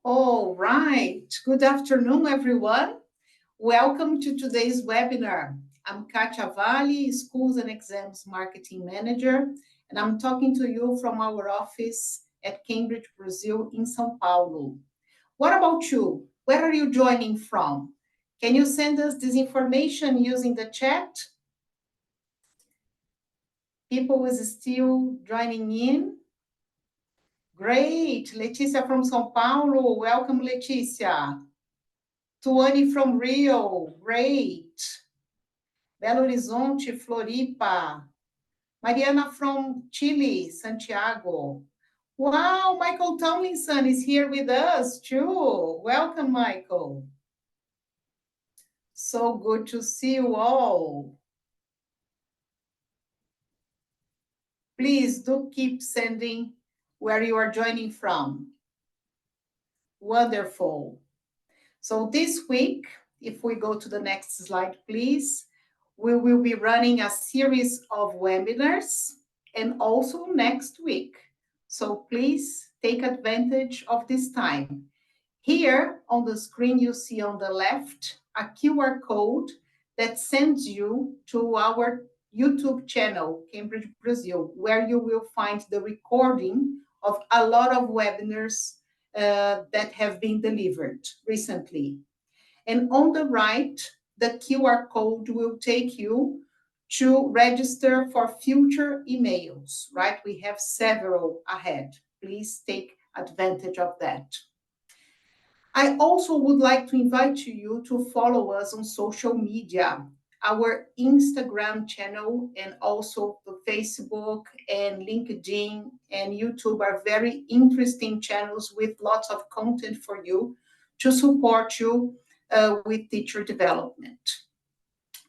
All right. Good afternoon, everyone. Welcome to today's webinar. I'm Katia Valley, Schools and Exams Marketing Manager, and I'm talking to you from our office at Cambridge, Brazil, in São Paulo. What about you? Where are you joining from? Can you send us this information using the chat? People is still joining in. Great. Letícia from São Paulo. Welcome, Letícia. Tuane from Rio. Great. Belo Horizonte, Floripa. Mariana from Chile, Santiago. Wow, Michael Tomlinson is here with us too. Welcome, Michael. So good to see you all. Please do keep sending where you are joining from. Wonderful. So this week, if we go to the next slide, please, we will be running a series of webinars and also next week. So please take advantage of this time. Here on the screen, you see on the left a QR code that sends you to our YouTube channel, Cambridge, Brazil, where you will find the recording of a lot of webinars that have been delivered recently. And on the right, the QR code will take you to register for future emails, right? We have several ahead. Please take advantage of that. I also would like to invite you to follow us on social media. Our Instagram channel and also the Facebook and LinkedIn and YouTube are very interesting channels with lots of content for you to support you with teacher development.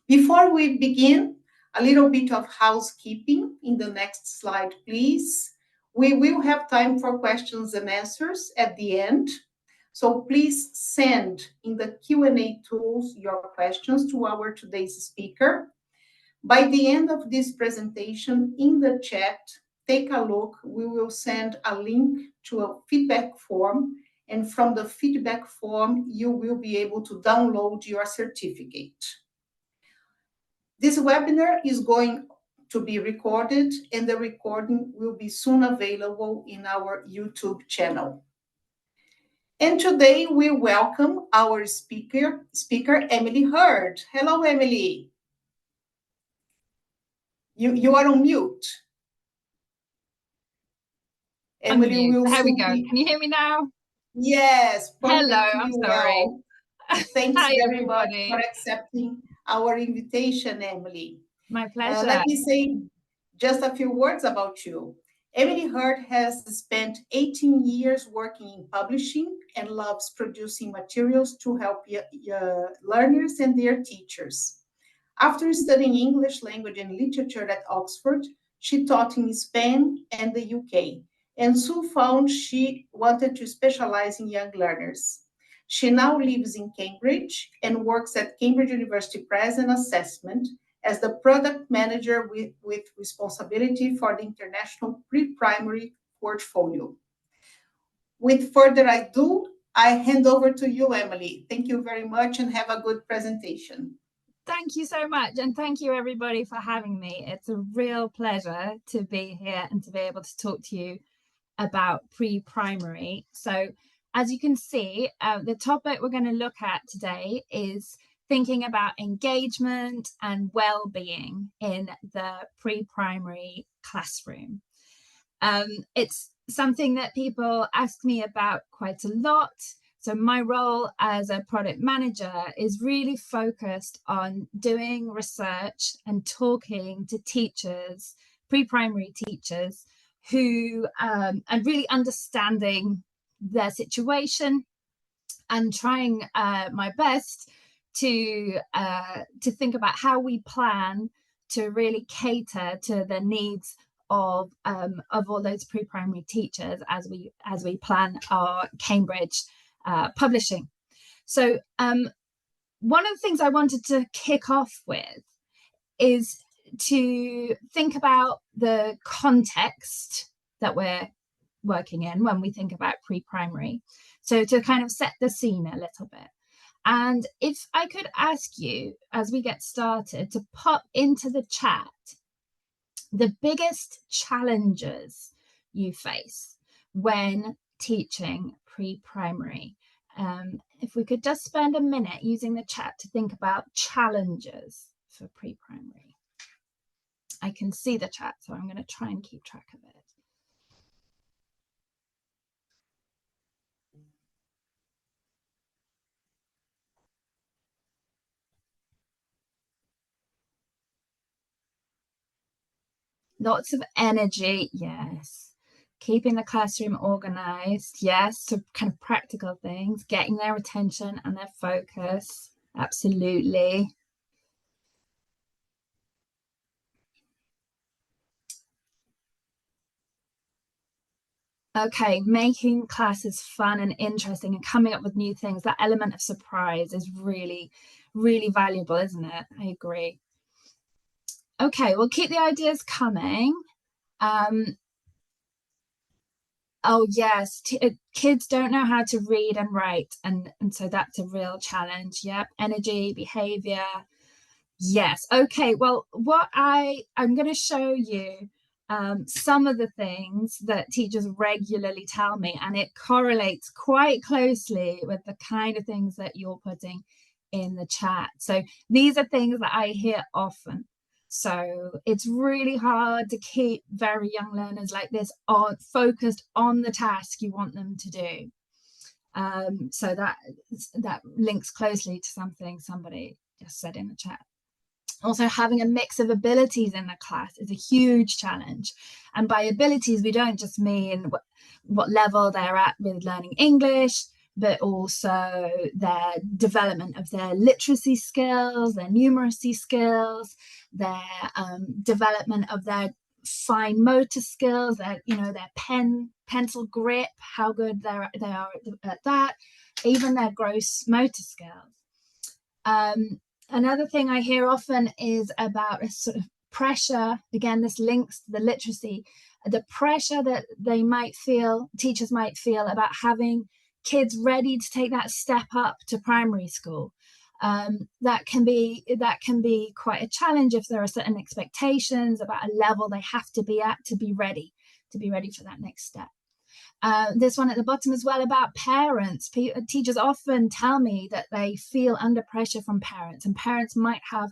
Before we begin, a little bit of housekeeping in the next slide, please. We will have time for questions and answers at the end. So please send in the Q&A tools your questions to our today's speaker. By the end of this presentation, in the chat, take a look. We will send a link to a feedback form, and from the feedback form, you will be able to download your certificate. This webinar is going to be recorded, and the recording will be soon available in our YouTube channel. And today we welcome our speaker, Emily Hurd. Hello, Emily. You are on mute. Emily will There we go. Can you hear me now? Yes. Hello, I'm sorry. Well. Thanks very much for accepting our invitation, Emily. My pleasure. Let me say just a few words about you. Emily Hurd has spent 18 years working in publishing and loves producing materials to help learners and their teachers. After studying English language and literature at Oxford, she taught in Spain and the UK, and soon found she wanted to specialize in young learners. She now lives in Cambridge and works at Cambridge University Press and Assessment as the product manager with responsibility for the international pre-primary portfolio. With further ado, I hand over to you, Emily. Thank you very much and have a good presentation. Thank you so much, and thank you everybody for having me. It's a real pleasure to be here and to be able to talk to you about pre-primary. So as you can see, the topic we're going to look at today is thinking about engagement and well-being in the pre-primary classroom. It's something that people ask me about quite a lot. So my role as a product manager is really focused on doing research and talking to teachers, pre-primary teachers, who and really understanding their situation and trying my best to think about how we plan to really cater to the needs of all those pre-primary teachers as we plan our Cambridge publishing. So one of the things I wanted to kick off with is to think about the context that we're working in when we think about pre-primary. So to kind of set the scene a little bit. And if I could ask you, as we get started, to pop into the chat the biggest challenges you face when teaching pre-primary. If we could just spend a minute using the chat to think about challenges for pre-primary. I can see the chat, so I'm going to try and keep track of it. Lots of energy, yes. Keeping the classroom organized, yes. So kind of practical things, getting their attention and their focus, absolutely. Okay, making classes fun and interesting and coming up with new things, that element of surprise is really, really valuable, isn't it? I agree. Okay, we'll keep the ideas coming. Oh yes, kids don't know how to read and write, and so that's a real challenge. Yep, energy, behavior. Yes. Okay. Well, I'm going to show you some of the things that teachers regularly tell me, and it correlates quite closely with the kind of things that you're putting in the chat. So these are things that I hear often. So it's really hard to keep very young learners like this on focused on the task you want them to do. So that links closely to something somebody just said in the chat. Also, having a mix of abilities in the class is a huge challenge. And by abilities, we don't just mean what level they're at with learning English, but also their development of their literacy skills, their numeracy skills, their development of their fine motor skills, their pencil grip, how good they are at that, even their gross motor skills. Another thing I hear often is about a sort of pressure. Again, this links to the literacy, the pressure that teachers might feel about having kids ready to take that step up to primary school. That can be quite a challenge if there are certain expectations about a level they have to be at to be ready for that next step. This one at the bottom as well about parents. Teachers often tell me that they feel under pressure from parents, and parents might have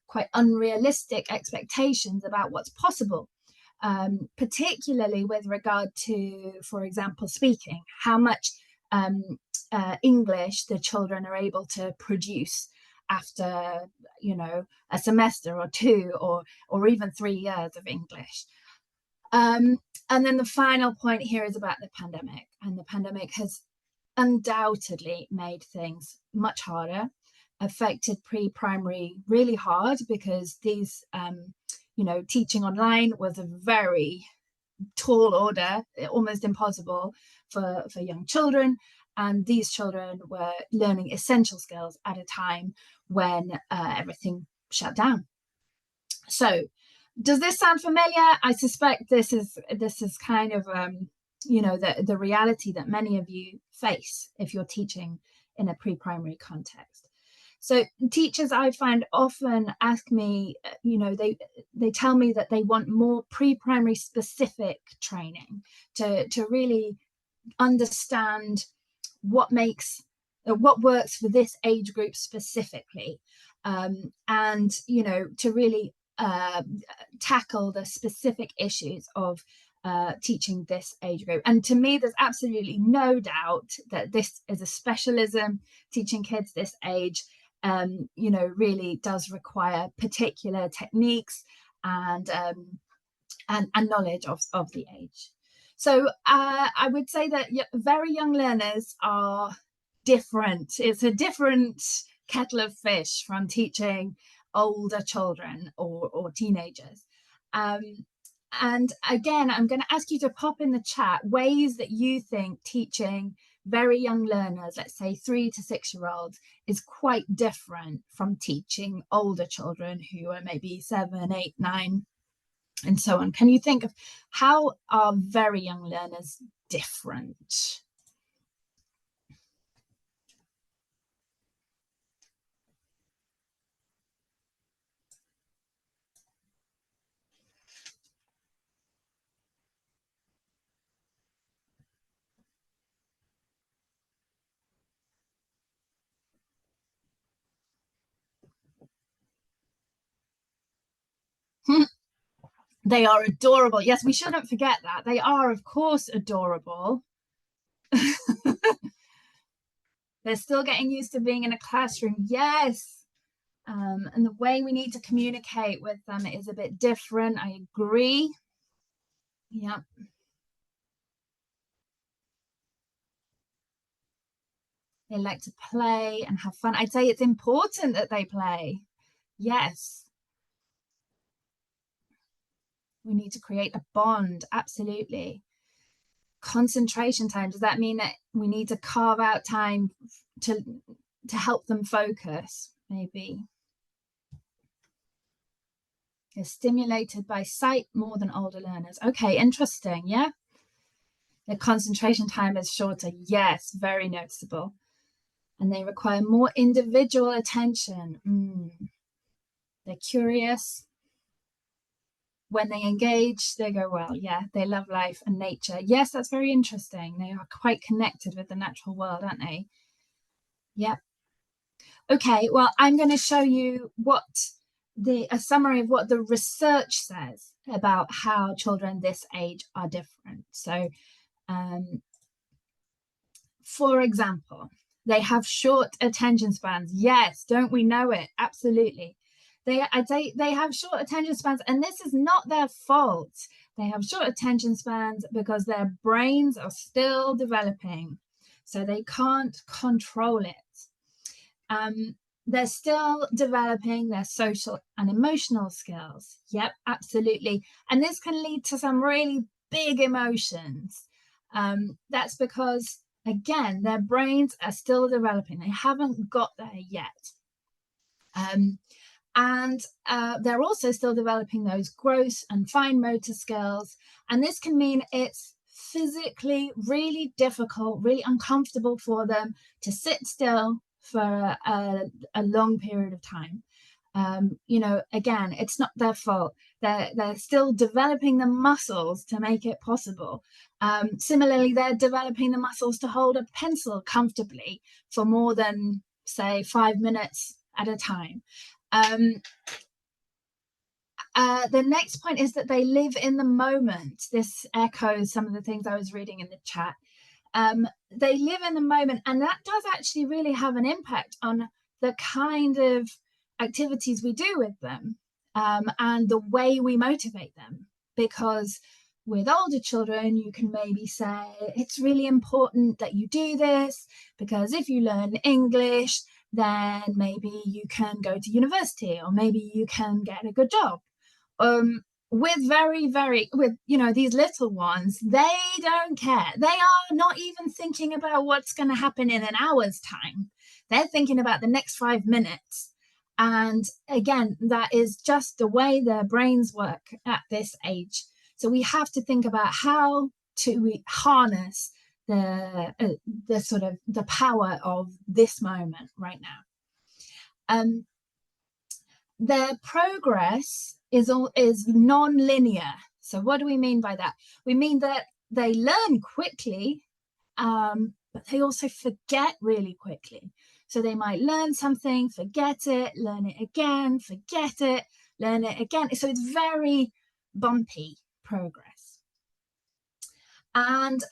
quite unrealistic expectations about what's possible, particularly with regard to, for example, speaking, how much English the children are able to produce after, a semester or two or even 3 years of English. And then the final point here is about the pandemic. And the pandemic has undoubtedly made things much harder, affected pre-primary really hard because these, teaching online was a very tall order, almost impossible for young children. And these children were learning essential skills at a time when everything shut down. So does this sound familiar? I suspect this is kind of the reality that many of you face if you're teaching in a pre-primary context. So teachers I find often ask me, they tell me that they want more pre-primary specific training to really understand what works for this age group specifically, and to really tackle the specific issues of teaching this age group. And to me, there's absolutely no doubt that this is a specialism. Teaching kids this age, really does require particular techniques and knowledge of the age. So I would say that very young learners are different. It's a different kettle of fish from teaching older children or teenagers. And again, I'm going to ask you to pop in the chat ways that you think teaching very young learners, let's say 3 to 6 year olds, is quite different from teaching older children who are maybe 7, 8, 9. and so on. Can you think of how are very young learners different? They are adorable. Yes, we shouldn't forget that. They are, of course, adorable. They're still getting used to being in a classroom. Yes. And the way we need to communicate with them is a bit different. I agree. Yeah. They like to play and have fun. I'd say it's important that they play. Yes. We need to create a bond. Absolutely. Concentration time. Does that mean that we need to carve out time to help them focus? Maybe. They're stimulated by sight more than older learners. Okay, interesting. Yeah. The concentration time is shorter. Yes, very noticeable. And they require more individual attention. They're curious. When they engage, they go, well, yeah, they love life and nature. Yes, that's very interesting. They are quite connected with the natural world, aren't they? Yeah. Okay, well, I'm going to show you a summary of what the research says about how children this age are different. So, for example, they have short attention spans. Yes, don't we know it? Absolutely. I'd say they have short attention spans, and this is not their fault. They have short attention spans because their brains are still developing, so they can't control it. They're still developing their social and emotional skills. Yep, absolutely. And this can lead to some really big emotions. That's because, again, their brains are still developing. They haven't got there yet. And they're also still developing those gross and fine motor skills. And this can mean it's physically really difficult, really uncomfortable for them to sit still for a long period of time. Again, it's not their fault. They're still developing the muscles to make it possible. Similarly, they're developing the muscles to hold a pencil comfortably for more than, say, 5 minutes at a time. The next point is that they live in the moment. This echoes some of the things I was reading in the chat. They live in the moment, and that does actually really have an impact on the kind of activities we do with them, and the way we motivate them. Because with older children, you can maybe say, it's really important that you do this, because if you learn English, then maybe you can go to university, or maybe you can get a good job. With these little ones, they don't care. They are not even thinking about what's going to happen in an hour's time. They're thinking about the next 5 minutes. And again, that is just the way their brains work at this age. So we have to think about how to harness the sort of the power of this moment right now. Their progress is non-linear. So what do we mean by that? We mean that they learn quickly, but they also forget really quickly. So they might learn something, forget it, learn it again, forget it, learn it again. So it's very bumpy progress. And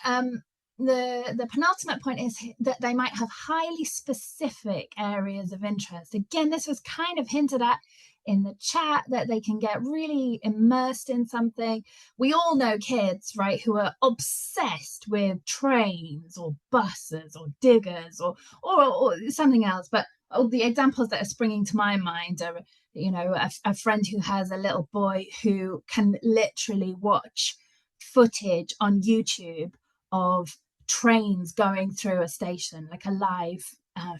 the penultimate point is that they might have highly specific areas of interest. Again, this was kind of hinted at in the chat, that they can get really immersed in something. We all know kids, right, who are obsessed with trains or buses or diggers or something else. But the examples that are springing to my mind are, a friend who has a little boy who can literally watch footage on YouTube of trains going through a station, like a live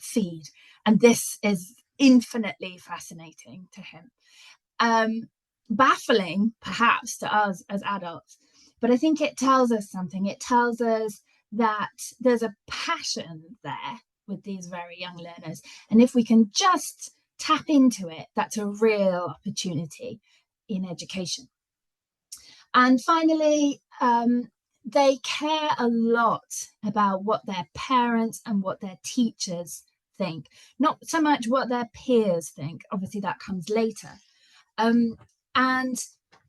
feed. And this is infinitely fascinating to him. baffling perhaps to us as adults, but I think it tells us something. It tells us that there's a passion there with these very young learners, and if we can just tap into it, that's a real opportunity in education. And finally, they care a lot about what their parents and what their teachers think, not so much what their peers think. Obviously, that comes later. And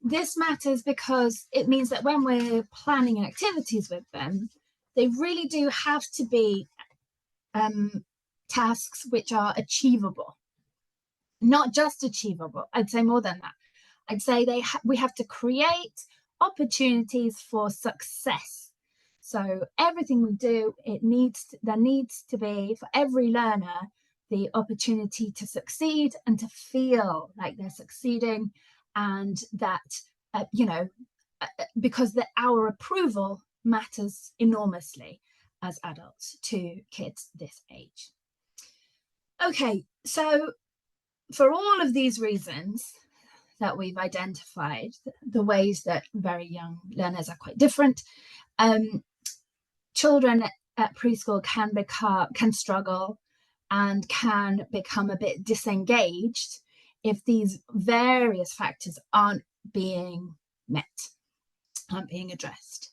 this matters because it means that when we're planning activities with them, they really do have to be tasks which are achievable. Not just achievable, I'd say more than that. I'd say we have to create opportunities for success. So everything we do, there needs to be, for every learner, the opportunity to succeed and to feel like they're succeeding, and that because our approval matters enormously as adults to kids this age. Okay, so for all of these reasons that we've identified, the ways that very young learners are quite different, children at preschool can struggle and can become a bit disengaged if these various factors aren't being met, aren't being addressed.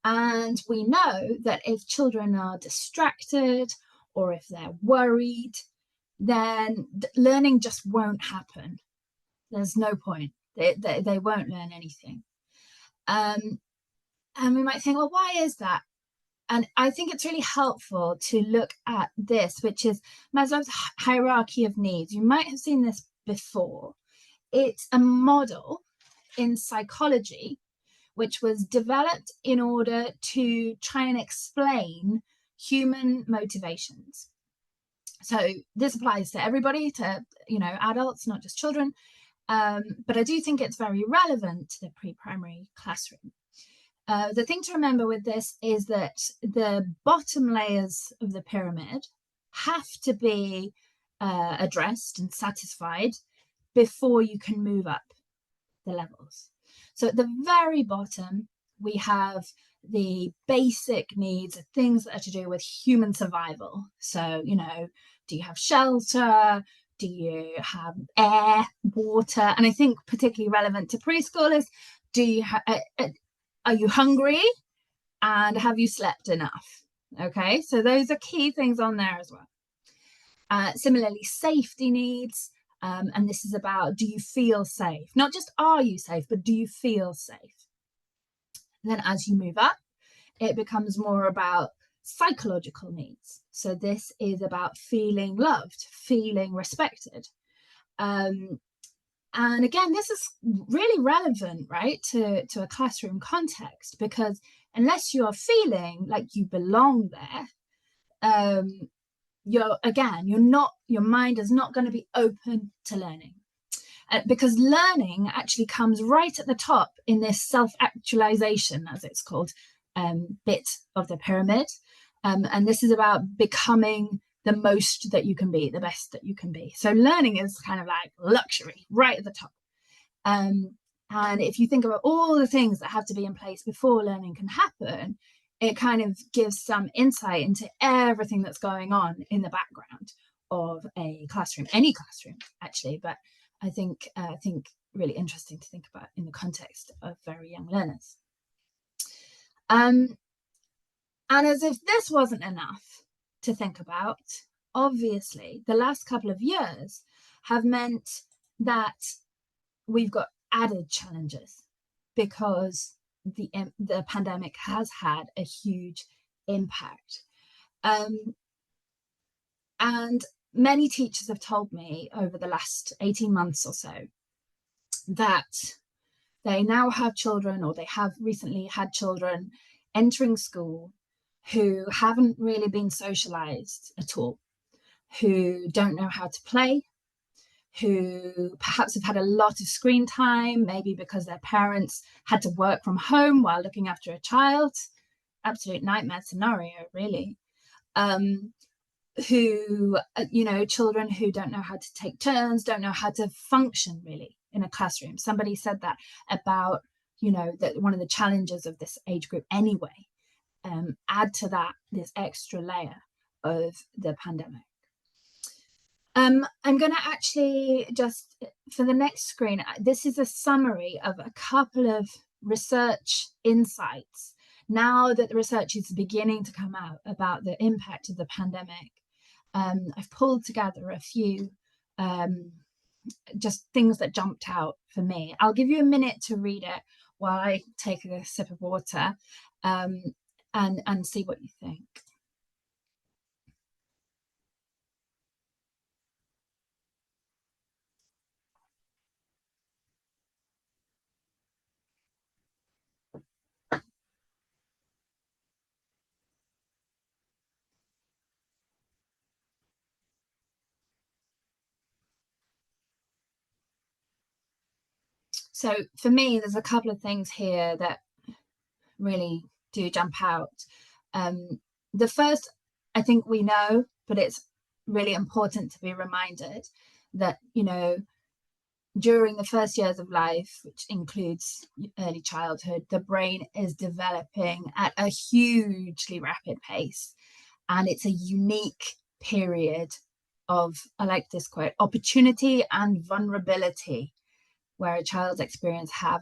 And we know that if children are distracted or if they're worried, then learning just won't happen. There's no point. They won't learn anything. And we might think, well, why is that? And I think it's really helpful to look at this, which is Maslow's hierarchy of needs. You might have seen this before. It's a model in psychology which was developed in order to try and explain human motivations. So this applies to everybody, to adults, not just children. But I do think it's very relevant to the pre-primary classroom. The thing to remember with this is that the bottom layers of the pyramid have to be addressed and satisfied before you can move up the levels. So at the very bottom, we have the basic needs, things that are to do with human survival. So, do you have shelter? Do you have air, water? And I think particularly relevant to preschoolers, are you hungry? And have you slept enough? Okay, so those are key things on there as well. Similarly, safety needs. And this is about, do you feel safe? Not just are you safe, but do you feel safe? And then as you move up, it becomes more about psychological needs. So this is about feeling loved, feeling respected. And again, this is really relevant, right, to a classroom context, because unless you're feeling like you belong there, your mind is not going to be open to learning. Because learning actually comes right at the top in this self-actualization, as it's called, bit of the pyramid. And this is about becoming the most that you can be, the best that you can be. So learning is kind of like luxury right at the top. And if you think about all the things that have to be in place before learning can happen, it kind of gives some insight into everything that's going on in the background of a classroom, any classroom actually, but I think really interesting to think about in the context of very young learners. And as if this wasn't enough to think about, obviously the last couple of years have meant that we've got added challenges because the pandemic has had a huge impact. And many teachers have told me over the last 18 months or so that they now have children, or they have recently had children entering school who haven't really been socialized at all, who don't know how to play, who perhaps have had a lot of screen time, maybe because their parents had to work from home while looking after a child. Absolute nightmare scenario, really. Who, children who don't know how to take turns, don't know how to function, really. in a classroom. Somebody said that about, you know, that one of the challenges of this age group anyway. Add to that this extra layer of the pandemic. I'm going to actually just, for the next screen, this is a summary of a couple of research insights now that the research is beginning to come out about the impact of the pandemic. I've pulled together a few just things that jumped out for me. I'll give you a minute to read it while I take a sip of water and see what you think. So for me, there's a couple of things here that really do jump out. The first, I think we know, but it's really important to be reminded that, you know, during the first years of life, which includes early childhood, the brain is developing at a hugely rapid pace. And it's a unique period of, I like this quote, opportunity and vulnerability, where a child's experience have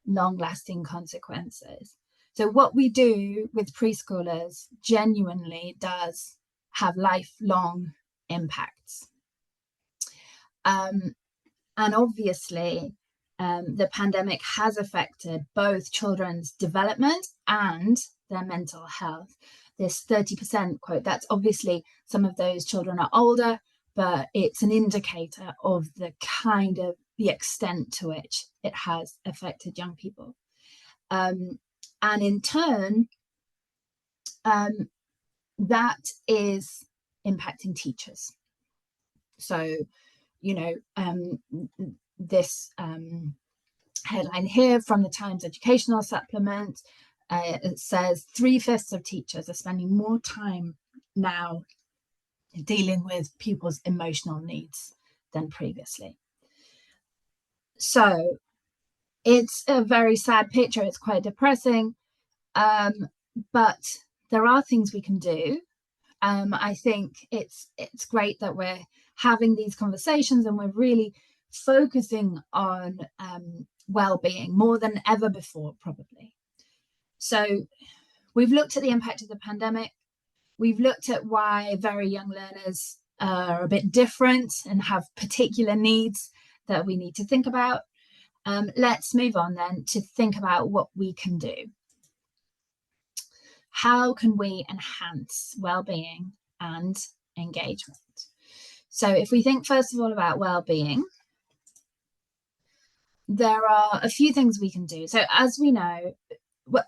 long-lasting consequences. So what we do with preschoolers genuinely does have lifelong impacts. And obviously, the pandemic has affected both children's development and their mental health. This 30% quote, that's obviously some of those children are older, but it's an indicator of the kind of the extent to which it has affected young people. And in turn, that is impacting teachers. So, you know, this headline here from the Times Educational Supplement, it says 3/5 of teachers are spending more time now dealing with pupils' emotional needs than previously. So it's a very sad picture. It's quite depressing, but there are things we can do. I think it's great that we're having these conversations and we're really focusing on well-being more than ever before, probably. So we've looked at the impact of the pandemic. We've looked at why very young learners are a bit different and have particular needs that we need to think about. Let's move on then to think about what we can do. How can we enhance well-being and engagement? So if we think first of all about well-being, there are a few things we can do. So as we know,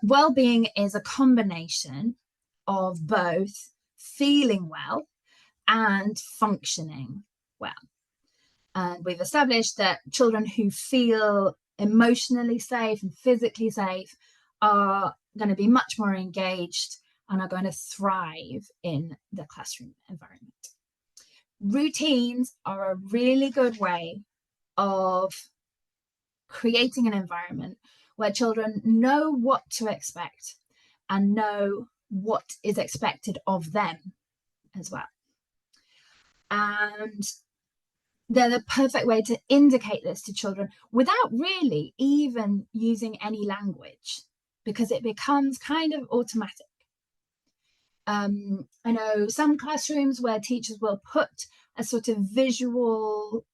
well-being is a combination of both feeling well and functioning well. And we've established that children who feel emotionally safe and physically safe are going to be much more engaged and are going to thrive in the classroom environment. Routines are a really good way of creating an environment where children know what to expect and know what is expected of them as well. And they're the perfect way to indicate this to children without really even using any language, because it becomes kind of automatic. I know some classrooms where teachers will put a sort of visual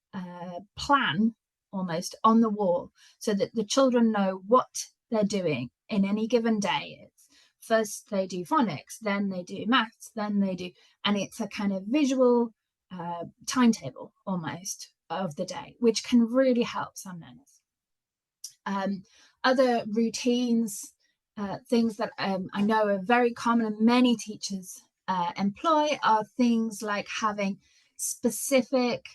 plan almost on the wall so that the children know what they're doing in any given day. It's first they do phonics, then they do maths, then they do, and it's a kind of visual timetable almost of the day, which can really help some learners. Other routines, things that I know are very common and many teachers employ, are things like having specific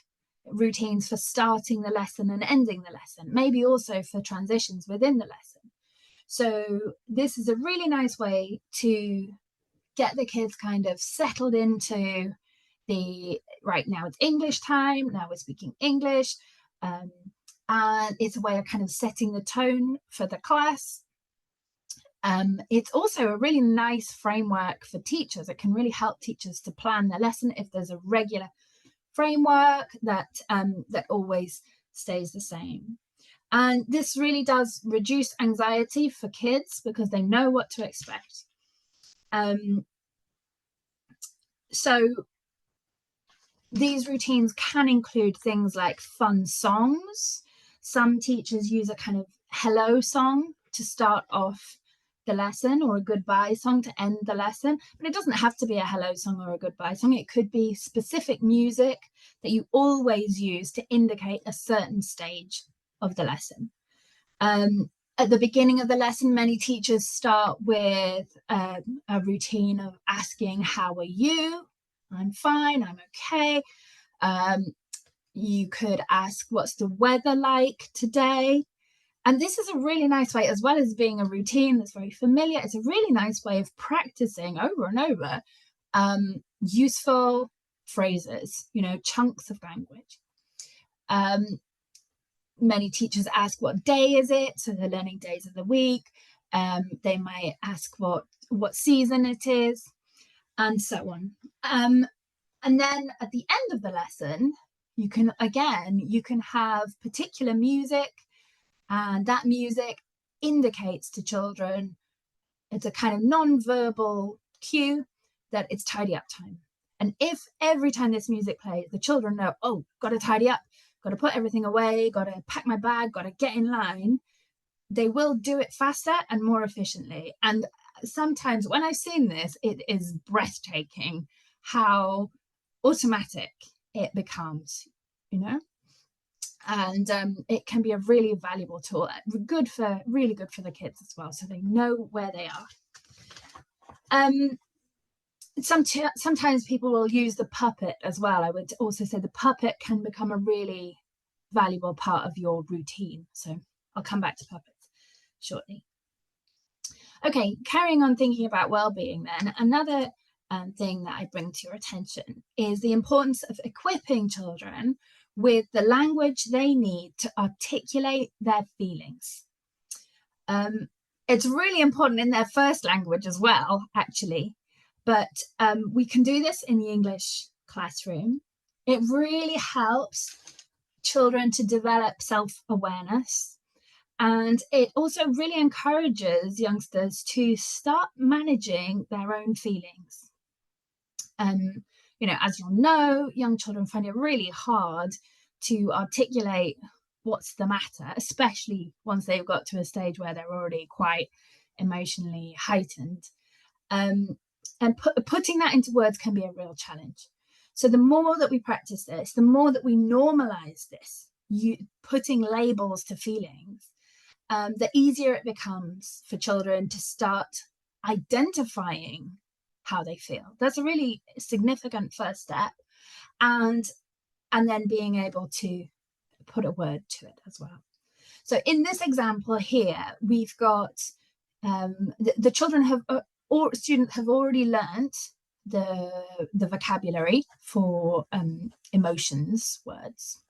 routines for starting the lesson and ending the lesson, maybe also for transitions within the lesson. So this is a really nice way to get the kids kind of settled into right now it's English time, now we're speaking English, and it's a way of kind of setting the tone for the class. It's also a really nice framework for teachers. It can really help teachers to plan their lesson if there's a regular framework that that always stays the same. And this really does reduce anxiety for kids because they know what to expect. So these routines can include things like fun songs. Some teachers use a kind of hello song to start off the lesson, or a goodbye song to end the lesson, but it doesn't have to be a hello song or a goodbye song. It could be specific music that you always use to indicate a certain stage of the lesson. At the beginning of the lesson, many teachers start with a routine of asking, how are you? I'm fine, I'm okay. You could ask, what's the weather like today? And this is a really nice way, as well as being a routine that's very familiar, it's a really nice way of practicing over and over useful phrases, you know, chunks of language. Many teachers ask, what day is it? So they're learning days of the week. They might ask what season it is, and so on. And then at the end of the lesson, you can have particular music, and that music indicates to children, it's a kind of non-verbal cue that it's tidy up time. And if every time this music plays, the children know, oh, got to tidy up, got to put everything away, got to pack my bag, got to get in line, they will do it faster and more efficiently. And sometimes when I've seen this, it is breathtaking how automatic it becomes, you know? And it can be a really valuable tool, really good for the kids as well, so they know where they are. Sometimes people will use the puppet as well. I would also say the puppet can become a really valuable part of your routine, so I'll come back to puppets shortly. Okay, carrying on thinking about well-being then, another thing that I bring to your attention is the importance of equipping children with the language they need to articulate their feelings. It's really important in their first language as well, actually, but we can do this in the English classroom. It really helps children to develop self-awareness, and it also really encourages youngsters to start managing their own feelings. You know, as you'll know, young children find it really hard to articulate what's the matter, especially once they've got to a stage where they're already quite emotionally heightened. And putting that into words can be a real challenge. So the more that we practice this, the more that we normalize this, putting labels to feelings, the easier it becomes for children to start identifying how they feel. That's a really significant first step, and then being able to put a word to it as well. So in this example here, we've got the children or students have already learnt the vocabulary for emotions words,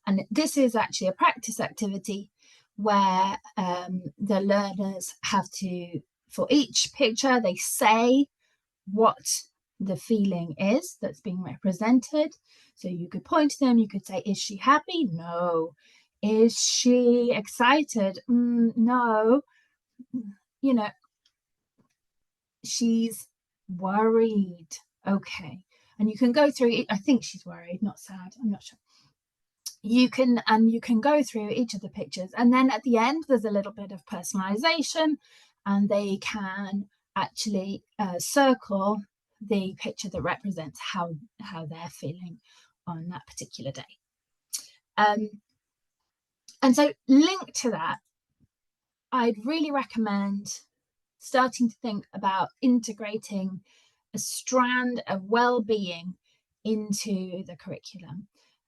and this is actually a practice activity where the learners have to, for each picture, they say what the feeling is that's being represented. So you could point to them, you could say, is she happy? No. Is she excited? No. You know, she's worried. Okay. And you can go through it. I think she's worried, not sad. I'm not sure. You can go through each of the pictures, and then at the end there's a little bit of personalization, and they can actually circle the picture that represents how they're feeling on that particular day. And so linked to that, I'd really recommend starting to think about integrating a strand of well-being into the curriculum.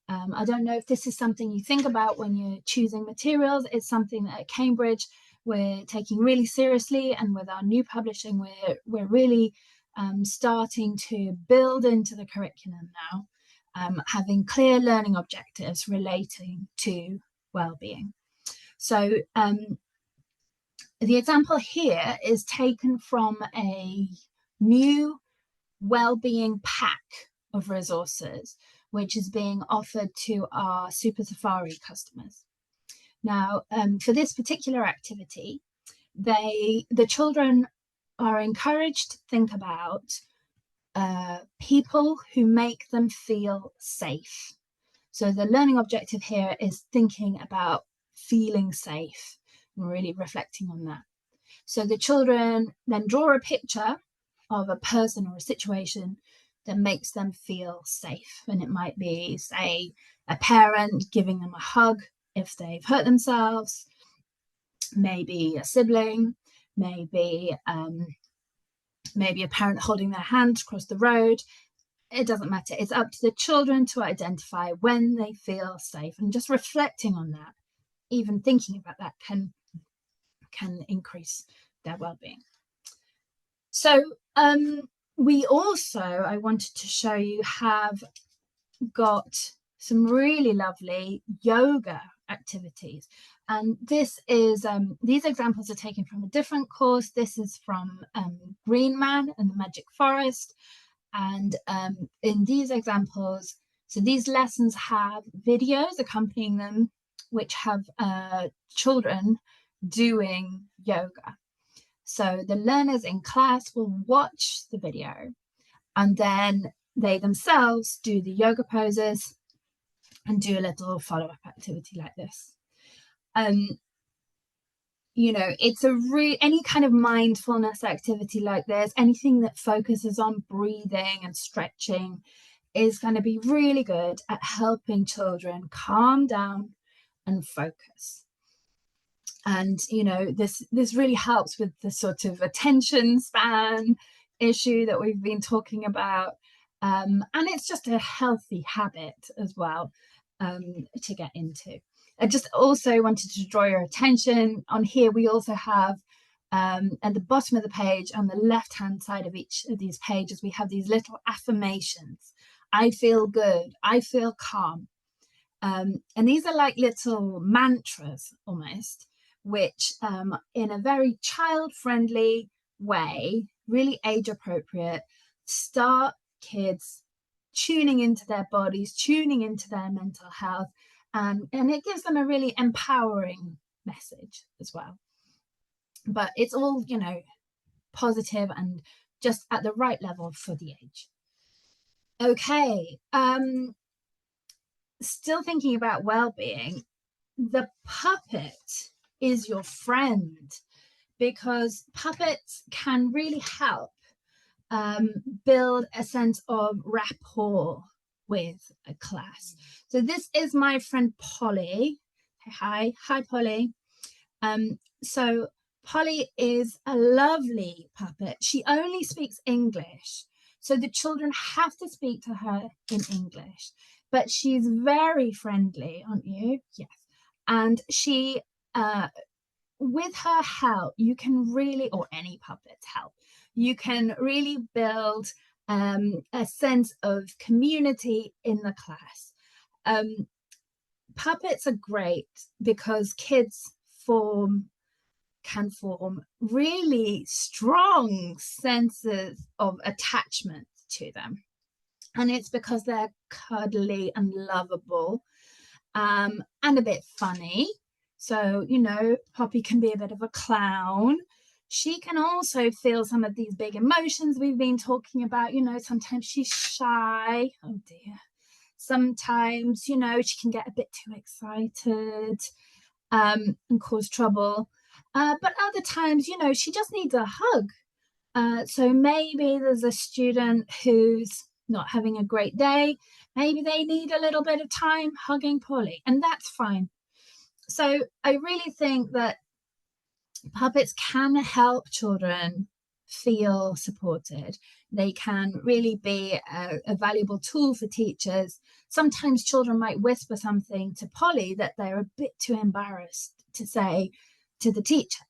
I don't know if this is something you think about when you're choosing materials. It's something that at Cambridge we're taking really seriously, and with our new publishing we're really starting to build into the curriculum now, having clear learning objectives relating to well-being. So the example here is taken from a new well-being pack of resources, which is being offered to our Super Safari customers. Now, for this particular activity, the children are encouraged to think about people who make them feel safe. So the learning objective here is thinking about feeling safe and really reflecting on that. So the children then draw a picture of a person or a situation that makes them feel safe. And it might be, say, a parent giving them a hug if they've hurt themselves, maybe a sibling, maybe a parent holding their hand across the road. It doesn't matter. It's up to the children to identify when they feel safe, and just reflecting on that, even thinking about that, can increase their well-being. So we also, I wanted to show you, have got some really lovely yoga activities, and this is these examples are taken from a different course. This is from Green Man and the Magic Forest, and in these examples, so these lessons have videos accompanying them which have children doing yoga. So the learners in class will watch the video, and then they themselves do the yoga poses and do a little follow-up activity like this. You know, it's any kind of mindfulness activity like this, anything that focuses on breathing and stretching, is going to be really good at helping children calm down and focus. And you know, this really helps with the sort of attention span issue that we've been talking about, and it's just a healthy habit as well to get into. I just also wanted to draw your attention on here. We also have at the bottom of the page, on the left hand side of each of these pages, we have these little affirmations. I feel good, I feel calm, and these are like little mantras almost, which in a very child-friendly way, really age-appropriate, start kids tuning into their bodies, tuning into their mental health, and it gives them a really empowering message as well. But it's all, you know, positive and just at the right level for the age. Okay, still thinking about well-being, the puppet is your friend, because puppets can really help build a sense of rapport with a class. So this is my friend Polly. Hi Polly. So Polly is a lovely puppet. She only speaks English, so the children have to speak to her in English, but she's very friendly, aren't you? Yes. And she, with her help, you can really, or any puppet's help, you can really build a sense of community in the class. Puppets are great because kids can form really strong senses of attachment to them. And it's because they're cuddly and lovable, and a bit funny. So, you know, Poppy can be a bit of a clown. She can also feel some of these big emotions we've been talking about. You know, sometimes she's shy. Oh dear. Sometimes, you know, she can get a bit too excited and cause trouble. But other times, you know, she just needs a hug. So maybe there's a student who's not having a great day. Maybe they need a little bit of time hugging Polly, and that's fine. So I really think that puppets can help children feel supported. They can really be a valuable tool for teachers. Sometimes children might whisper something to Polly that they're a bit too embarrassed to say to the teacher,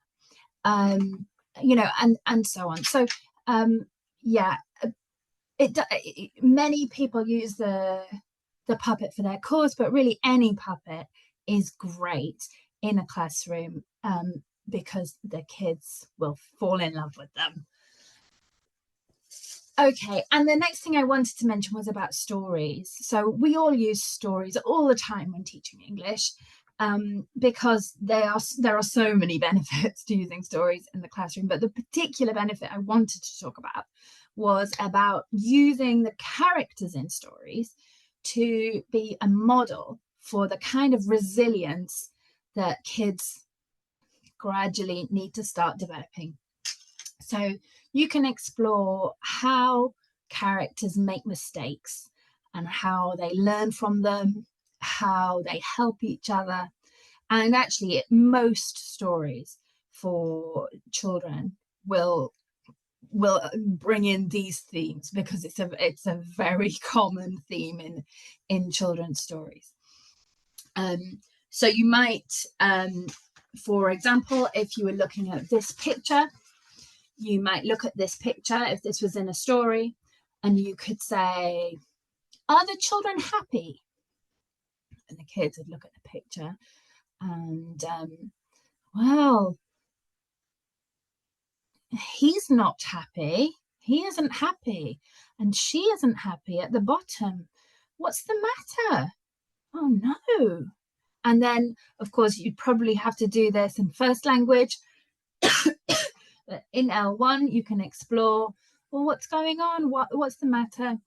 you know, and so on. So yeah, many people use the puppet for their course, but really any puppet is great in a classroom, because the kids will fall in love with them. Okay, and the next thing I wanted to mention was about stories. So we all use stories all the time when teaching English, because there are so many benefits to using stories in the classroom. But the particular benefit I wanted to talk about was about using the characters in stories to be a model for the kind of resilience that kids gradually need to start developing. So you can explore how characters make mistakes and how they learn from them, how they help each other. And actually, most stories for children will bring in these themes, because it's a very common theme in children's stories. So you might, for example, if you were looking at this picture, you might look at this picture if this was in a story, and you could say, are the children happy? And the kids would look at the picture and, well, he's not happy. He isn't happy. And she isn't happy at the bottom. What's the matter? Oh, no. And then, of course, you'd probably have to do this in first language. In L1, you can explore, well, what's going on? What's the matter?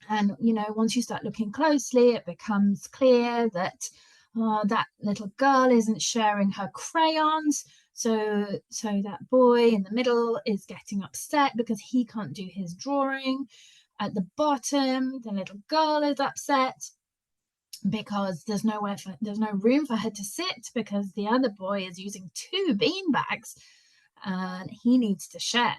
And, once you start looking closely, it becomes clear that that little girl isn't sharing her crayons. So that boy in the middle is getting upset because he can't do his drawing. At the bottom, the little girl is upset because there's no room for her to sit, because the other boy is using 2 bean bags and he needs to share.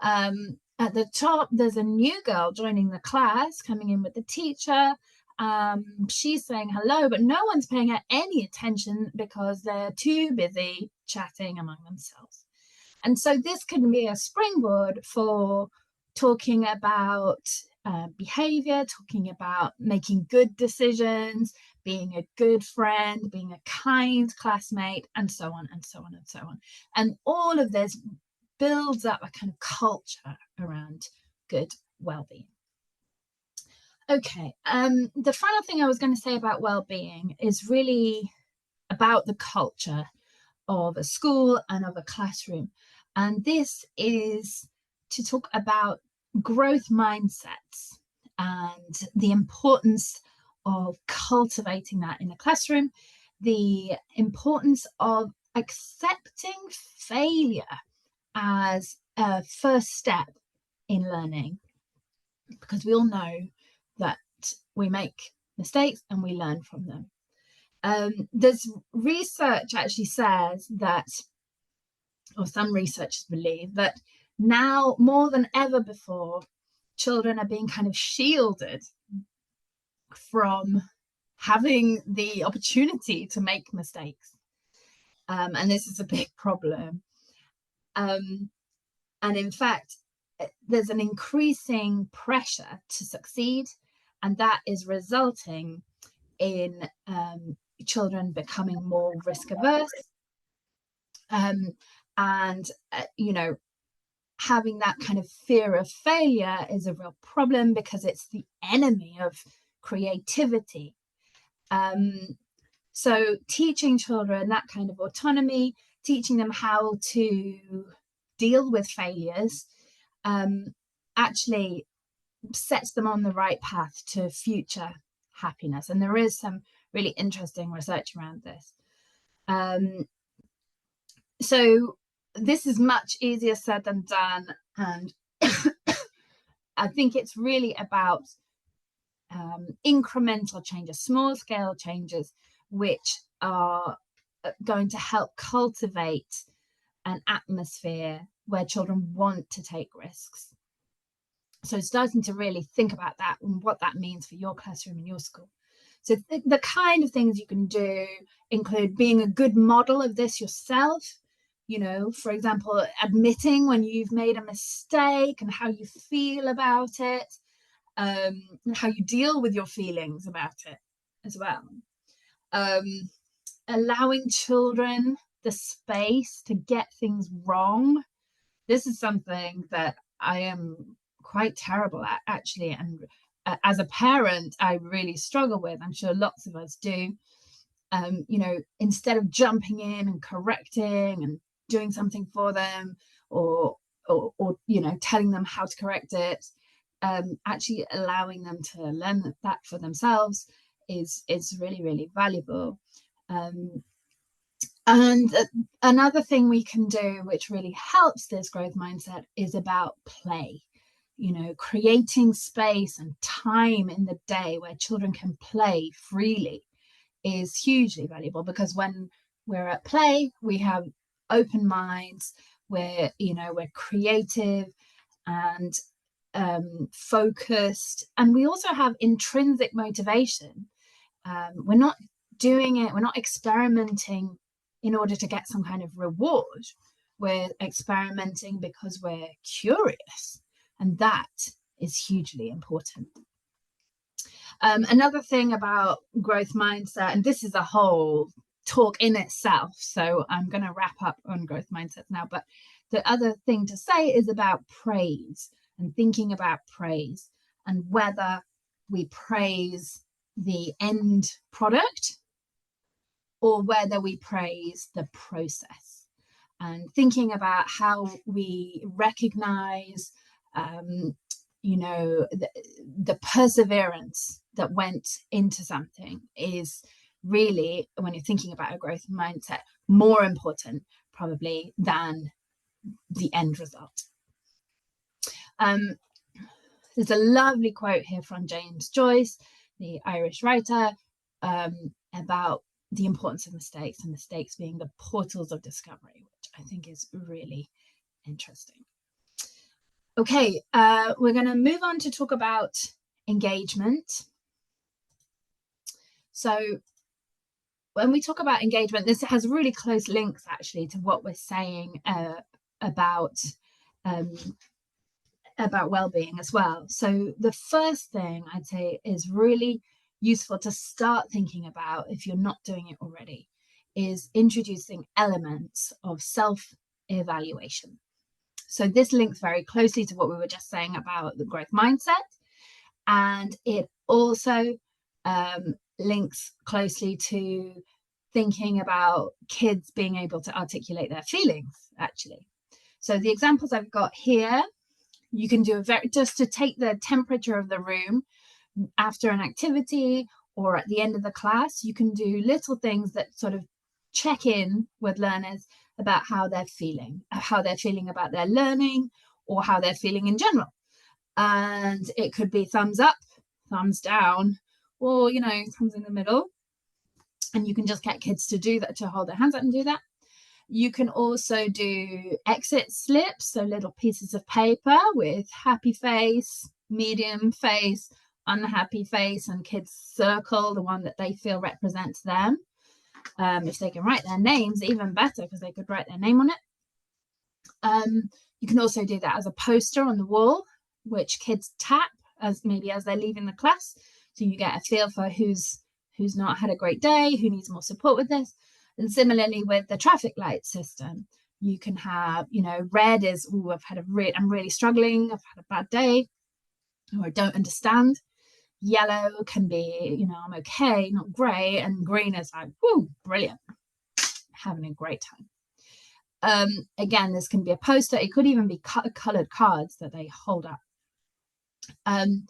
At the top, there's a new girl joining the class, coming in with the teacher. She's saying hello, but no one's paying her any attention because they're too busy chatting among themselves. And so this can be a springboard for talking about behavior, talking about making good decisions, being a good friend, being a kind classmate, and so on and so on and so on. And all of this builds up a kind of culture around good well-being. Okay, the final thing I was going to say about well-being is really about the culture of a school and of a classroom. And this is to talk about growth mindsets and the importance of cultivating that in a classroom, the importance of accepting failure as a first step in learning, because we all know that we make mistakes and we learn from them. There's research actually says that, or some researchers believe that now more than ever before, children are being kind of shielded from having the opportunity to make mistakes. And this is a big problem. And in fact, there's an increasing pressure to succeed, and that is resulting in children becoming more risk averse, and having that kind of fear of failure is a real problem because it's the enemy of creativity. So teaching children that kind of autonomy, teaching them how to deal with failures, actually sets them on the right path to future happiness. And there is some really interesting research around this. So this is much easier said than done. And I think it's really about incremental changes, small scale changes, which are going to help cultivate an atmosphere where children want to take risks. So starting to really think about that and what that means for your classroom and your school. So the kind of things you can do include being a good model of this yourself. For example, admitting when you've made a mistake and how you feel about it, and how you deal with your feelings about it as well. allowing children the space to get things wrong. This is something that I am quite terrible at, actually, and as a parent I really struggle with. I'm sure lots of us do. Instead of jumping in and correcting and doing something for them, or telling them how to correct it, actually allowing them to learn that for themselves is really, really valuable. And another thing we can do which really helps this growth mindset is about play. Creating space and time in the day where children can play freely is hugely valuable, because when we're at play, we have open minds, we're creative and focused, and we also have intrinsic motivation. We're not doing it, we're not experimenting in order to get some kind of reward. We're experimenting because we're curious, and that is hugely important. Another thing about growth mindset, and this is a whole talk in itself, so I'm going to wrap up on growth mindset now, but the other thing to say is about praise, and thinking about praise and whether we praise the end product or whether we praise the process, and thinking about how we recognize the perseverance that went into something is really, when you're thinking about a growth mindset, more important probably than the end result. There's a lovely quote here from James Joyce, the Irish writer, about the importance of mistakes, and mistakes being the portals of discovery, which I think is really interesting. Okay, we're going to move on to talk about engagement. So when we talk about engagement, this has really close links actually to what we're saying about well-being as well. So the first thing I'd say is really useful to start thinking about, if you're not doing it already, is introducing elements of self-evaluation. So this links very closely to what we were just saying about the growth mindset, and it also links closely to thinking about kids being able to articulate their feelings, actually. So the examples I've got here, you can do just to take the temperature of the room after an activity or at the end of the class. You can do little things that sort of check in with learners about how they're feeling about their learning, or how they're feeling in general. And it could be thumbs up, thumbs down, or thumbs in the middle. And you can just get kids to do that, to hold their hands up and do that. You can also do exit slips, so little pieces of paper with happy face, medium face, unhappy face, and kids circle the one that they feel represents them. If they can write their names, even better, because they could write their name on it. You can also do that as a poster on the wall, which kids tap as they're leaving the class, so you get a feel for who's not had a great day, who needs more support with this. And similarly with the traffic light system, you can have, red is, I'm really struggling, I've had a bad day, or I don't understand. Yellow can be, I'm okay, not great. And green is like, whoo, brilliant, having a great time. Again, this can be a poster. It could even be colored cards that they hold up. And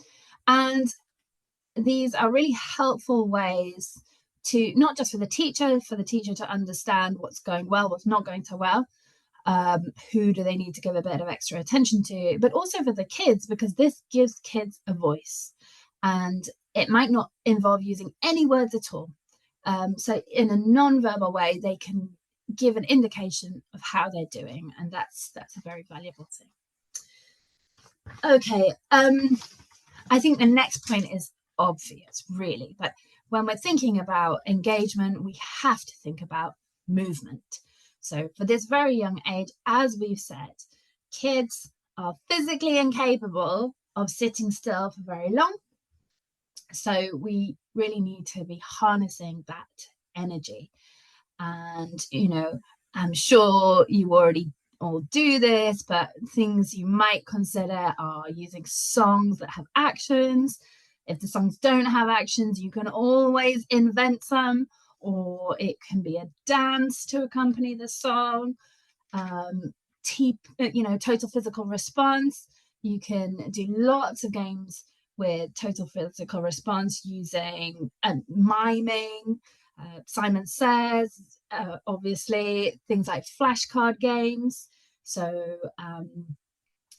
these are really helpful ways to, not just for the teacher to understand what's going well, what's not going so well, who do they need to give a bit of extra attention to, but also for the kids, because this gives kids a voice. And it might not involve using any words at all. So in a non-verbal way, they can give an indication of how they're doing, and that's a very valuable thing. Okay, I think the next point is obvious, really, but when we're thinking about engagement, we have to think about movement. So for this very young age, as we've said, kids are physically incapable of sitting still for very long. So we really need to be harnessing that energy. And, you know, I'm sure you already all do this, but things you might consider are using songs that have actions. If the songs don't have actions, you can always invent some, or it can be a dance to accompany the song. Total physical response. You can do lots of games with total physical response using miming. Simon Says, obviously, things like flashcard games. So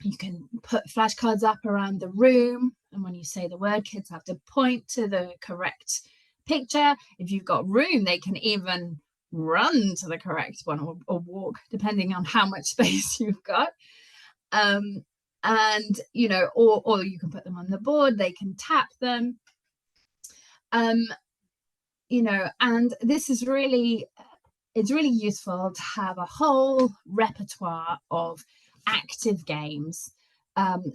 you can put flashcards up around the room, and when you say the word, kids have to point to the correct picture. If you've got room, they can even run to the correct one, or walk, depending on how much space you've got. And you know, or you can put them on the board, they can tap them. You know, and this is really, it's really useful to have a whole repertoire of active games,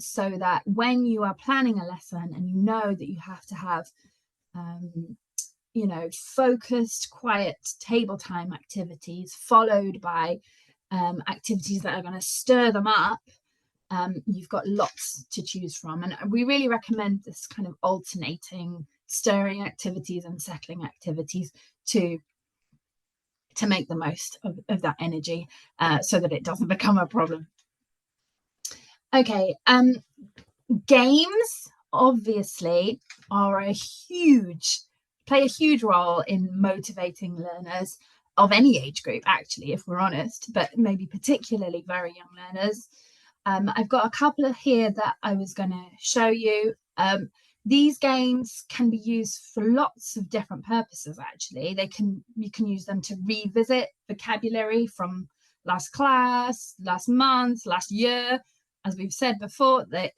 so that when you are planning a lesson and you know that you have to have you know, focused, quiet table time activities followed by activities that are going to stir them up, you've got lots to choose from. And we really recommend this kind of alternating stirring activities and settling activities to make the most of that energy, so that it doesn't become a problem. Okay, games obviously play a huge role in motivating learners of any age group, actually, if we're honest, but maybe particularly very young learners. I've got a couple of here that I was going to show you. These games can be used for lots of different purposes, actually. You can use them to revisit vocabulary from last class, last month, last year. As we've said before, that,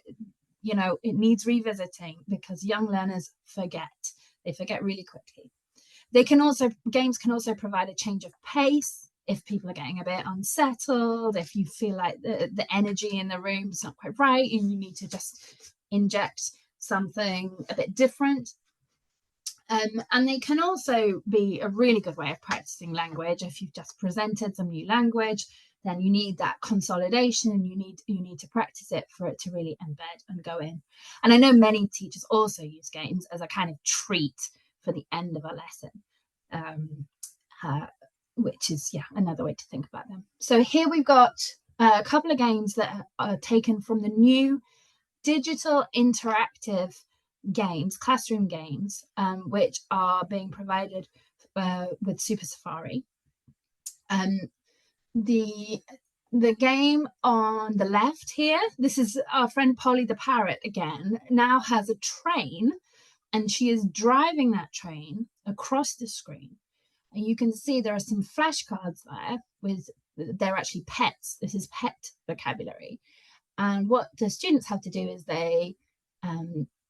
you know, it needs revisiting because young learners forget. They forget really quickly. Games can also provide a change of pace if people are getting a bit unsettled, if you feel like the energy in the room is not quite right and you need to just inject something a bit different. And they can also be a really good way of practicing language. If you've just presented some new language, then you need that consolidation, and you need to practice it for it to really embed and go in. And I know many teachers also use games as a kind of treat for the end of a lesson, which is, yeah, another way to think about them. So here we've got a couple of games that are taken from the new digital interactive games, classroom games, which are being provided with Super Safari. The game on the left here, this is our friend Polly the parrot again, now has a train, and she is driving that train across the screen. And you can see there are some flashcards there they're actually pets. This is pet vocabulary. And what the students have to do is they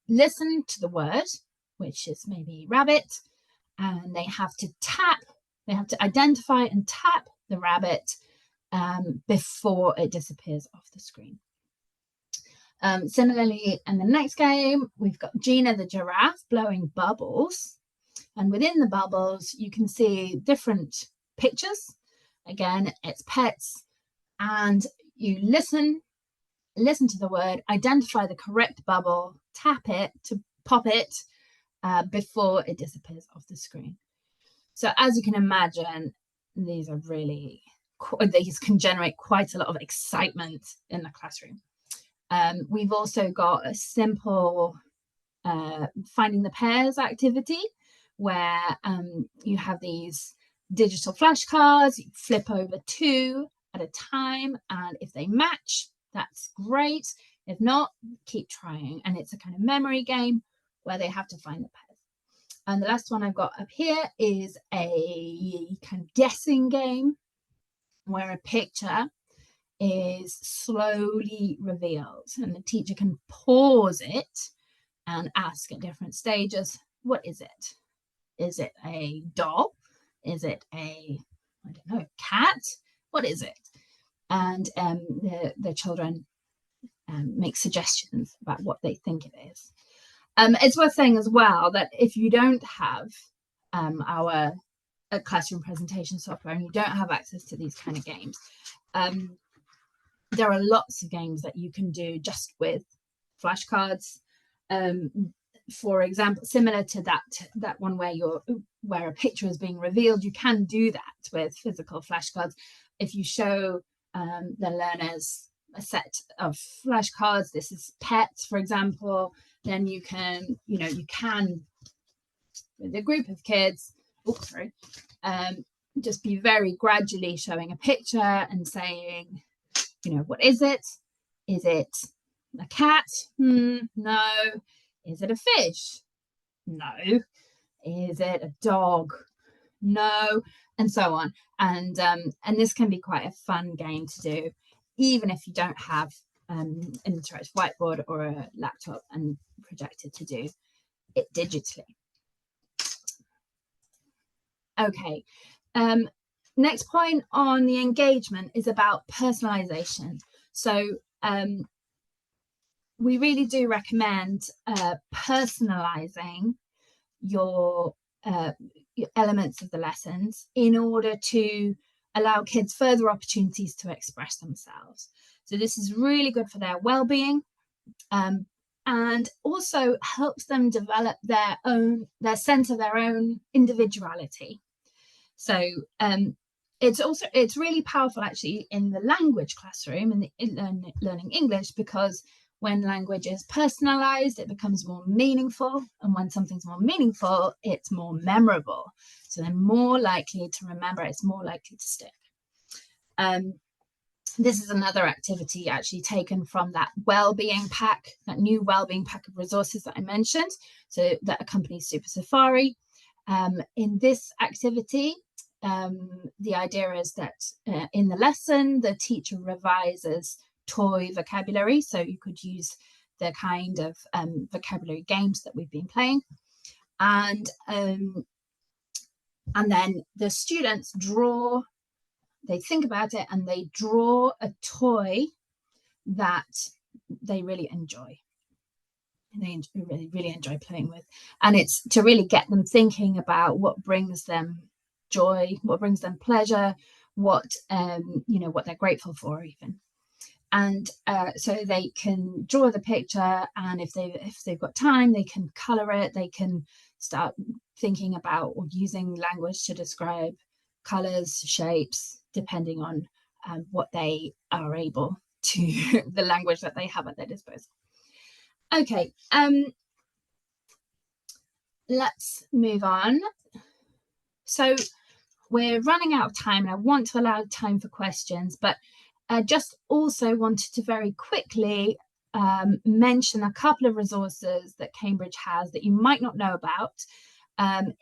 listen to the word, which is maybe rabbit, and they have to identify and tap the rabbit before it disappears off the screen. Similarly, in the next game, we've got Gina the giraffe blowing bubbles. And within the bubbles, you can see different pictures. Again, it's pets. And you listen to the word, identify the correct bubble, tap it to pop it before it disappears off the screen. So as you can imagine, these can generate quite a lot of excitement in the classroom. We've also got a simple finding the pairs activity where you have these digital flashcards, you flip over 2 at a time, and if they match, that's great. If not, keep trying. And it's a kind of memory game where they have to find the pairs. And the last one I've got up here is a kind of guessing game where a picture is slowly revealed and the teacher can pause it and ask at different stages, what is it? Is it a doll? Is it a, I don't know, cat? What is it? And the children make suggestions about what they think it is. It's worth saying as well that if you don't have our classroom presentation software and you don't have access to these kind of games, there are lots of games that you can do just with flashcards. For example, similar to that one where a picture is being revealed, you can do that with physical flashcards. If you show the learners a set of flashcards, this is pets, for example, then you can with a group of kids, just be very gradually showing a picture and saying, what is it? Is it a cat? No. Is it a fish? No. Is it a dog? No. And so on. And this can be quite a fun game to do, even if you don't have an interactive whiteboard or a laptop and projector to do it digitally. Okay. Next point on the engagement is about personalization. So we really do recommend personalizing your elements of the lessons in order to allow kids further opportunities to express themselves. So this is really good for their well-being, and also helps them develop their sense of their own individuality. So it's really powerful actually in the language classroom and learning English, because when language is personalized, it becomes more meaningful, and when something's more meaningful, it's more memorable. So they're more likely to remember, it's more likely to stick. This is another activity actually taken from that Wellbeing pack, that new Wellbeing pack of resources that I mentioned, so that accompanies Super Safari. In this activity, the idea is that in the lesson, the teacher revises toy vocabulary. So you could use the kind of vocabulary games that we've been playing. And then the students they think about it and they draw a toy that they really enjoy. They really enjoy playing with. And it's to really get them thinking about what brings them joy, what brings them pleasure, what they're grateful for even. And so they can draw the picture, and if they've got time, they can color it. They can start thinking about or using language to describe colors, shapes, depending on what they are able to, the language that they have at their disposal. Okay, let's move on. So we're running out of time, and I want to allow time for questions, but I just also wanted to very quickly mention a couple of resources that Cambridge has that you might not know about,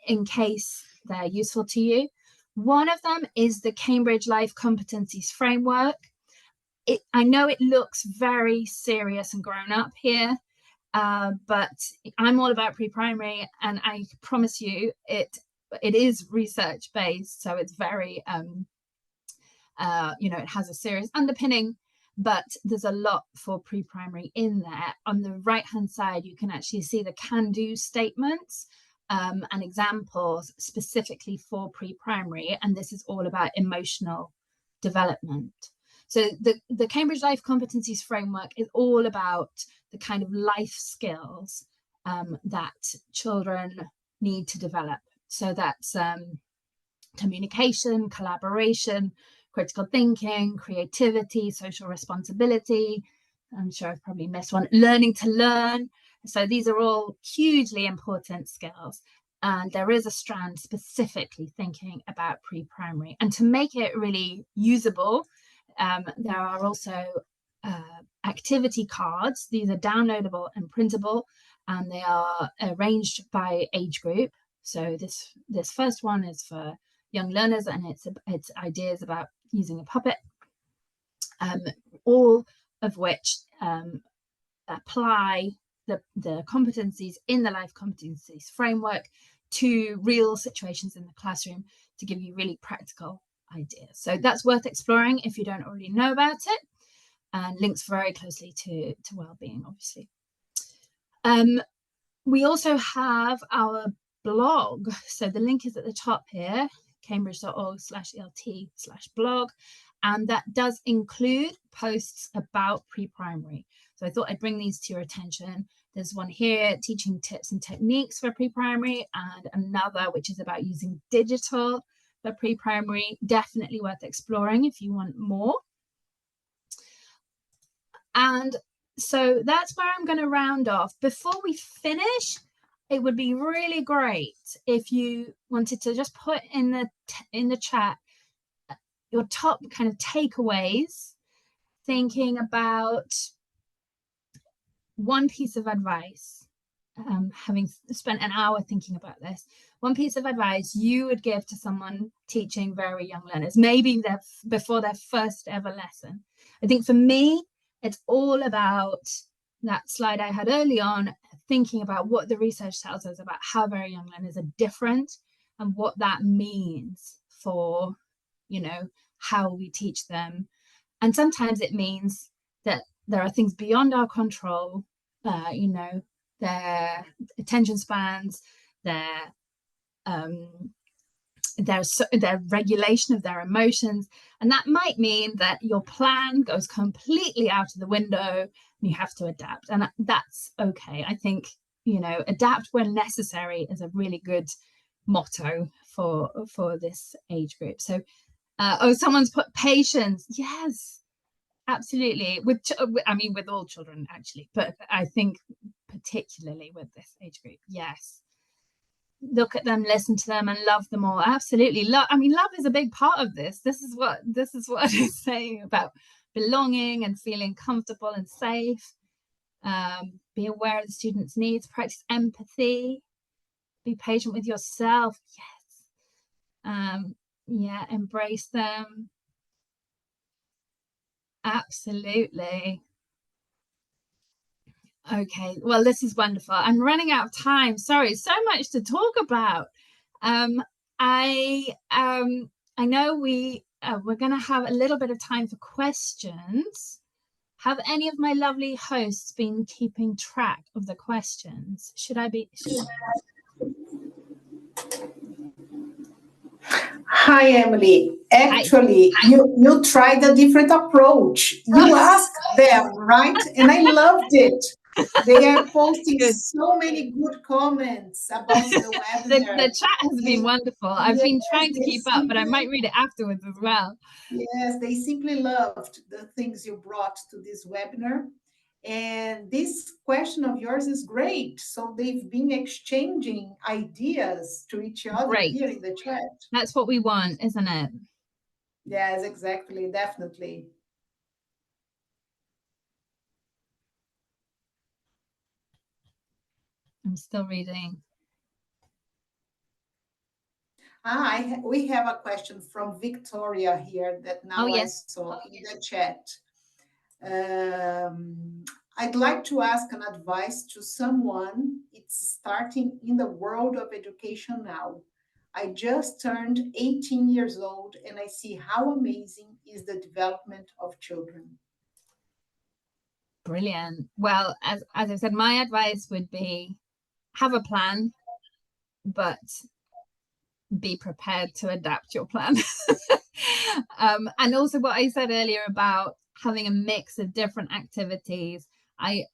in case they're useful to you. One of them is the Cambridge Life Competencies Framework. I know it looks very serious and grown up here, but I'm all about pre-primary, and I promise you it is research based, so it's very it has a serious underpinning, but there's a lot for pre-primary in there. On the right hand side, you can actually see the can-do statements and examples specifically for pre-primary, and this is all about emotional development. So the Cambridge Life Competencies Framework is all about the kind of life skills that children need to develop. So that's communication, collaboration, critical thinking, creativity, social responsibility. I'm sure I've probably missed one. Learning to learn. So these are all hugely important skills. And there is a strand specifically thinking about pre-primary. And to make it really usable, there are also activity cards. These are downloadable and printable, and they are arranged by age group. So this first one is for young learners, and it's ideas about using a puppet, all of which apply the competencies in the Life Competencies Framework to real situations in the classroom to give you really practical ideas. So that's worth exploring if you don't already know about it, and links very closely to Wellbeing, obviously. We also have our blog. So the link is at the top here, cambridge.org/ELT/blog. And that does include posts about pre-primary. So I thought I'd bring these to your attention. There's one here, teaching tips and techniques for pre-primary, and another which is about using digital for pre-primary. Definitely worth exploring if you want more. And so that's where I'm going to round off. Before we finish, it would be really great if you wanted to just put in the chat your top kind of takeaways, thinking about one piece of advice, having spent an hour thinking about this, one piece of advice you would give to someone teaching very young learners, maybe before their first ever lesson. I think for me, it's all about that slide I had early on, thinking about what the research tells us about how very young learners are different and what that means for, you know, how we teach them. And sometimes it means that there are things beyond our control, you know, their attention spans, their regulation of their emotions. And that might mean that your plan goes completely out of the window and you have to adapt. And that's okay. I think, you know, adapt when necessary is a really good motto for this age group. So, someone's put patience. Yes, absolutely. With all children actually, but I think particularly with this age group, yes. Look at them, listen to them, and love them all. Absolutely. Love is a big part of this. This is what it's saying about belonging and feeling comfortable and safe. Be aware of the student's needs, practice empathy, be patient with yourself. Yes. Yeah, embrace them. Absolutely. Okay, well, this is wonderful. I'm running out of time. Sorry, so much to talk about. I know we're going to have a little bit of time for questions. Have any of my lovely hosts been keeping track of the questions? Hi, Emily. Actually, you tried a different approach. You asked them, right? And I loved it. They are posting so many good comments about the webinar. The chat has been wonderful. I've been trying to keep up, but I might read it afterwards as well. Yes, they simply loved the things you brought to this webinar. And this question of yours is great. So they've been exchanging ideas to each other here in the chat. That's what we want, isn't it? Yes, exactly. Definitely. I'm still reading. We have a question from Victoria here that now I saw in the chat. I'd like to ask an advice to someone it's starting in the world of education now. I just turned 18 years old and I see how amazing is the development of children. Brilliant. Well, as I said, my advice would be have a plan, but be prepared to adapt your plan. And also what I said earlier about having a mix of different activities. I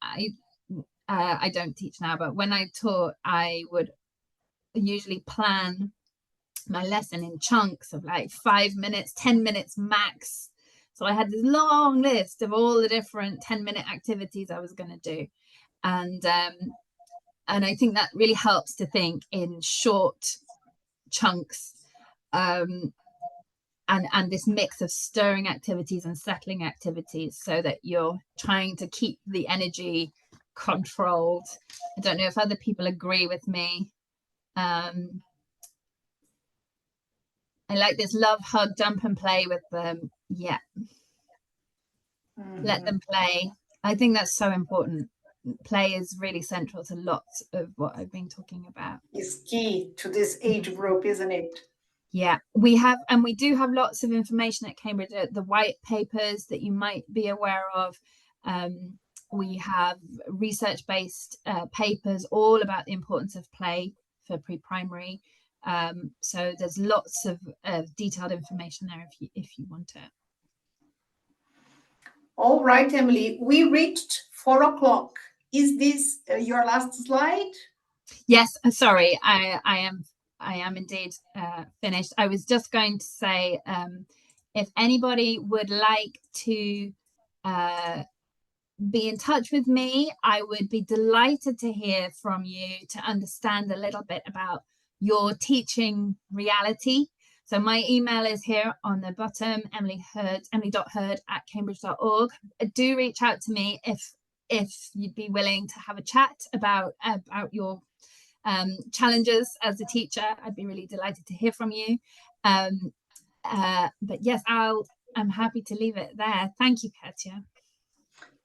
don't teach now, but when I taught, I would usually plan my lesson in chunks of like 5 minutes, 10 minutes max. So I had this long list of all the different 10-minute activities I was going to do. And I think that really helps to think in short chunks, and this mix of stirring activities and settling activities so that you're trying to keep the energy controlled. I don't know if other people agree with me. I like this love, hug, jump and play with them. Yeah. Mm-hmm. Let them play. I think that's so important. Play is really central to lots of what I've been talking about. It's key to this age group, isn't it? Yeah, we do have lots of information at Cambridge, the white papers that you might be aware of. We have research-based papers all about the importance of play for pre-primary. So there's lots of detailed information there if you want it. All right, Emily, we reached 4 o'clock. Is this your last slide? Yes, sorry, I am indeed finished. I was just going to say, if anybody would like to be in touch with me, I would be delighted to hear from you to understand a little bit about your teaching reality. So my email is here on the bottom, emily.hurd@cambridge.org. Do reach out to me if you'd be willing to have a chat about your challenges as a teacher. I'd be really delighted to hear from you. But yes, I'm happy to leave it there. Thank you, Katja.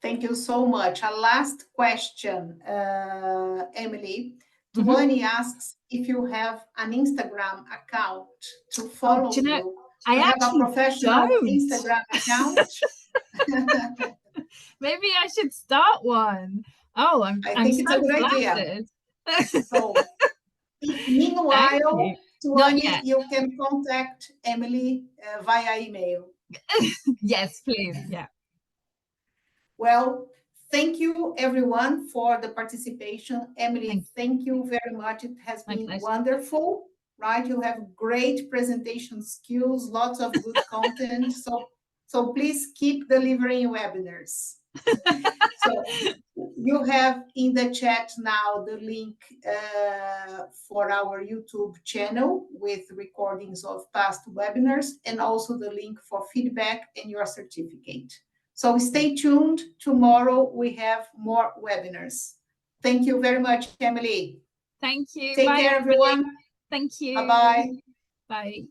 Thank you so much. A last question, Emily. Tuani asks if you have an Instagram account to follow you. I have a professional don't. Instagram account. Maybe I should start one. Oh, I think it's so a good idea. So, meanwhile, Tuani, you can contact Emily via email. Yes, please. Yeah. Well, thank you everyone for the participation. Emily, thank you very much. It has been wonderful, right? You have great presentation skills, lots of good content. So please keep delivering webinars. So you have in the chat now the link for our YouTube channel with recordings of past webinars and also the link for feedback and your certificate. So stay tuned. Tomorrow we have more webinars. Thank you very much, Emily. Thank you. Take care, everyone. Thank you. Bye-bye. Bye.